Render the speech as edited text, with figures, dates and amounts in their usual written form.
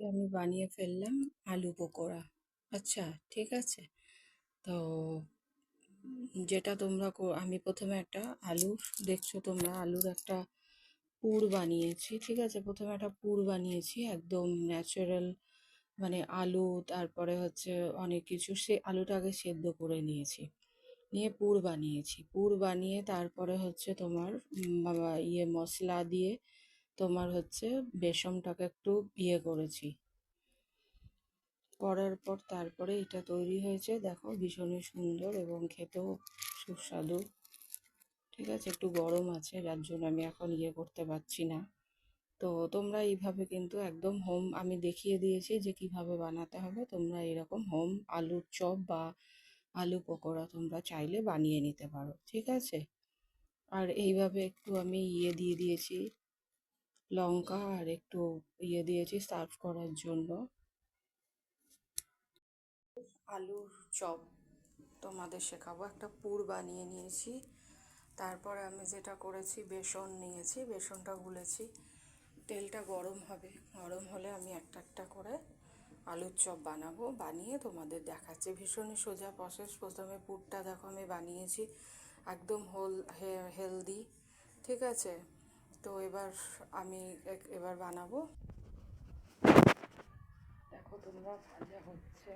আমি বানিয়ে ফেললাম আলু পকোড়া। আচ্ছা, ঠিক আছে। তো যেটা তোমরা আমি প্রথমে একটা আলু, দেখছো তোমরা আলুর একটা পুর বানিয়েছি, ঠিক আছে। প্রথমে একটা পুর বানিয়েছি একদম ন্যাচারাল, মানে আলু, তারপরে হচ্ছে অনেক কিছু, সে আলুটা আগে সেদ্ধ করে নিয়েছি, নিয়ে পুর বানিয়েছি। পুর বানিয়ে তারপরে হচ্ছে তোমার মশলা দিয়ে তোমার হচ্ছে বেসনটাকে একটু করেছি, করার পর তারপরে এটা তৈরি হয়েছে। দেখো ভীষণই সুন্দর এবং খেতেও সুস্বাদু। ঠিক আছে, একটু গরম আছে যার জন্য আমি এখন করতে পারছি না। তো তোমরা এইভাবে কিন্তু একদম হোম, আমি দেখিয়ে দিয়েছি যে কিভাবে বানাতে হবে। তোমরা এরকম হোম আলুর চপ বা আলু পকোড়া তোমরা চাইলে বানিয়ে নিতে পারো, ঠিক আছে। আর এইভাবে একটু আমি দিয়ে দিয়েছি লঙ্কা, আর একটু দিয়েছি সার্ভ করার জন্য। আলুর চপ তোমাদের শেখাবো। একটা পুর বানিয়ে নিয়েছি, তারপরে আমি যেটা করেছি বেসন নিয়েছি, বেসনটা গুলেছি, তেলটা গরম হবে, গরম হলে আমি একটা একটা করে আলুর চপ বানাবো, বানিয়ে তোমাদের দেখাচ্ছি। ভীষণই সোজা প্রসেস। প্রথমে পুরটা দেখো আমি বানিয়েছি একদম হেলদি, ঠিক আছে। তো এবার আমি এবার বানাবো। দেখো তোমরা, ভাজা হচ্ছে।